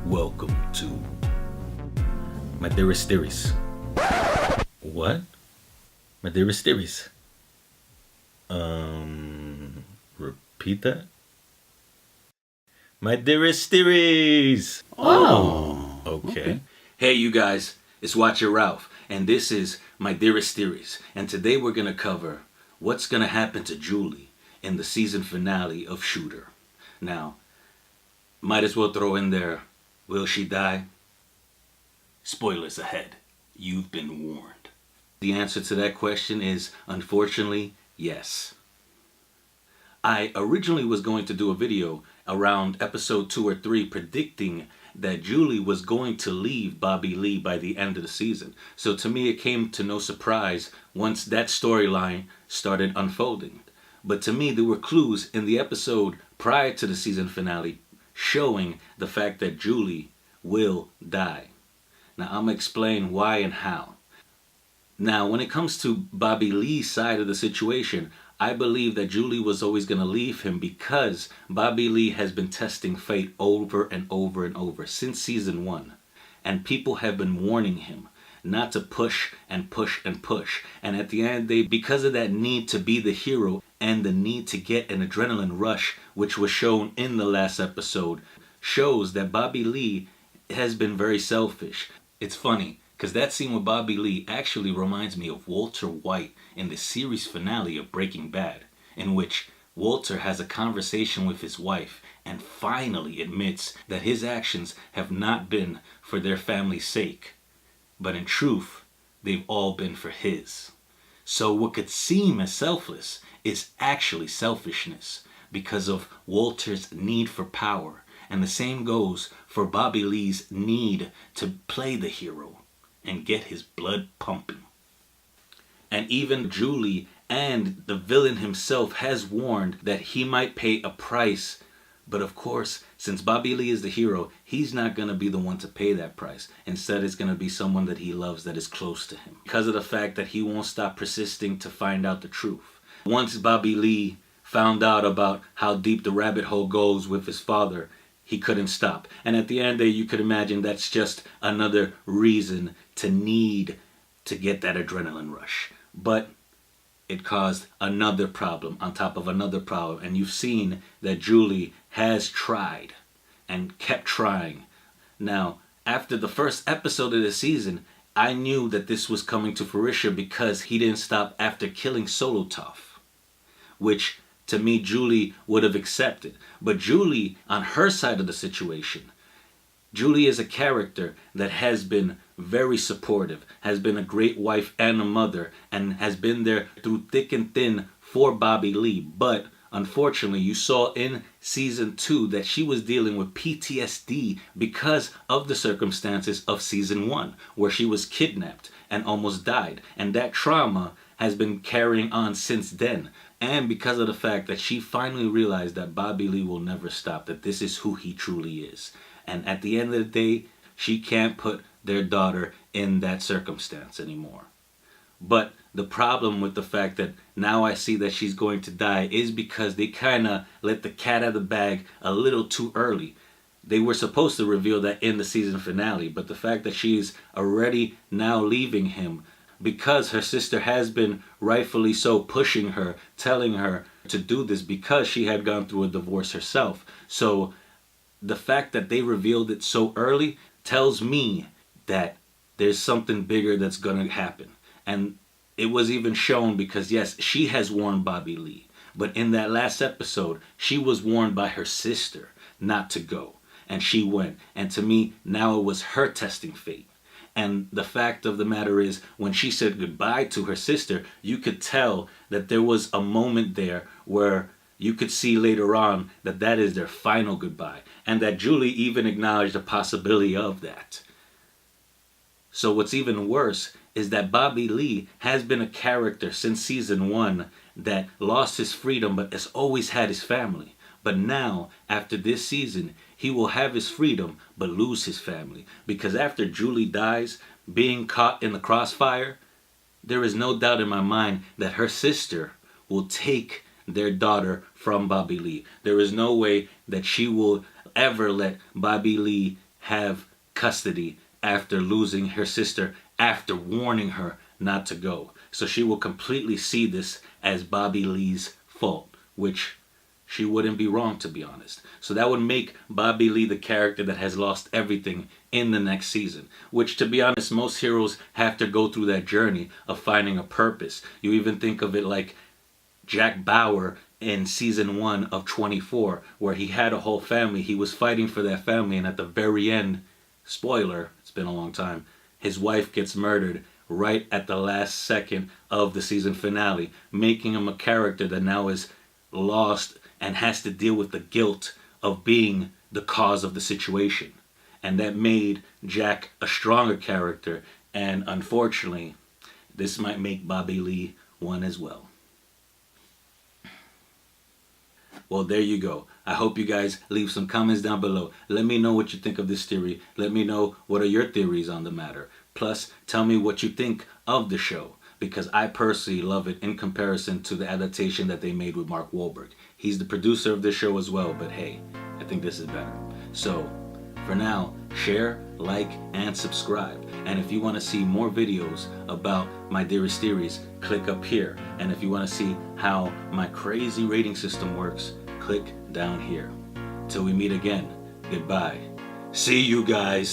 Welcome to my dearest theories. What? My dearest theories. Repeat that? My dearest theories! Oh. Okay. Hey, you guys, it's Watcher Ralph, and this is my dearest theories. And today we're gonna cover what's gonna happen to Julie in the season finale of Shooter. Now, might as well throw in there, will she die? Spoilers ahead. You've been warned. The answer to that question is, unfortunately, yes. I originally was going to do a video around episode 2 or 3 predicting that Julie was going to leave Bobby Lee by the end of the season. So to me, it came to no surprise once that storyline started unfolding. But to me, there were clues in the episode prior to the season finale showing the fact that Julie will die. Now, I'm going to explain why and how. Now, when it comes to Bobby Lee's side of the situation, I believe that Julie was always going to leave him because Bobby Lee has been testing fate over and over and over since season 1. And people have been warning him not to push and push and push. And at the end of the day, because of that need to be the hero and the need to get an adrenaline rush, which was shown in the last episode, shows that Bobby Lee has been very selfish. It's funny, because that scene with Bobby Lee actually reminds me of Walter White in the series finale of Breaking Bad, in which Walter has a conversation with his wife and finally admits that his actions have not been for their family's sake, but in truth, they've all been for his. So what could seem as selfless is actually selfishness because of Walter's need for power. And the same goes for Bobby Lee's need to play the hero and get his blood pumping. And even Julie and the villain himself has warned that he might pay a price. But of course, since Bobby Lee is the hero, he's not going to be the one to pay that price. Instead, it's going to be someone that he loves that is close to him. Because of the fact that he won't stop persisting to find out the truth. Once Bobby Lee found out about how deep the rabbit hole goes with his father, he couldn't stop. And at the end of the day, you could imagine that's just another reason to need to get that adrenaline rush. But it caused another problem on top of another problem. And you've seen that Julie has tried and kept trying. Now, after the first episode of the season, I knew that this was coming to fruition because he didn't stop after killing Solotov, which to me, Julie would have accepted. But Julie, on her side of the situation, Julie is a character that has been very supportive, has been a great wife and a mother, and has been there through thick and thin for Bobby Lee. But unfortunately, you saw in season 2 that she was dealing with PTSD because of the circumstances of season 1, where she was kidnapped and almost died. And that trauma has been carrying on since then. And because of the fact that she finally realized that Bobby Lee will never stop, that this is who he truly is. And at the end of the day, she can't put their daughter in that circumstance anymore. But the problem with the fact that now I see that she's going to die is because they kind of let the cat out of the bag a little too early. They were supposed to reveal that in the season finale, but the fact that she's already now leaving him because her sister has been rightfully so pushing her, telling her to do this because she had gone through a divorce herself. So the fact that they revealed it so early tells me that there's something bigger that's going to happen. And it was even shown because, yes, she has warned Bobby Lee. But in that last episode, she was warned by her sister not to go. And she went. And to me, now it was her testing fate. And the fact of the matter is, when she said goodbye to her sister, you could tell that there was a moment there where you could see later on that that is their final goodbye. And that Julie even acknowledged the possibility of that. So what's even worse is that Bobby Lee has been a character since season 1 that lost his freedom but has always had his family. But now, after this season, he will have his freedom but lose his family. Because after Julie dies, being caught in the crossfire, there is no doubt in my mind that her sister will take their daughter from Bobby Lee. There is no way that she will ever let Bobby Lee have custody after losing her sister, after warning her not to go. So she will completely see this as Bobby Lee's fault, which she wouldn't be wrong, to be honest. So that would make Bobby Lee the character that has lost everything in the next season. Which, to be honest, most heroes have to go through that journey of finding a purpose. You even think of it like Jack Bauer in season 1 of 24, where he had a whole family. He was fighting for that family, and at the very end, spoiler, it's been a long time, his wife gets murdered right at the last second of the season finale, making him a character that now is lost and has to deal with the guilt of being the cause of the situation. And that made Jack a stronger character, and unfortunately, this might make Bobby Lee one as well. Well, there you go. I hope you guys leave some comments down below. Let me know what you think of this theory. Let me know what are your theories on the matter. Plus, tell me what you think of the show, because I personally love it in comparison to the adaptation that they made with Mark Wahlberg. He's the producer of this show as well, but hey, I think this is better. So, for now, share, like, and subscribe. And if you want to see more videos about my Dearest Theories, click up here. And if you want to see how my crazy rating system works, click down here. Till we meet again, goodbye. See you guys.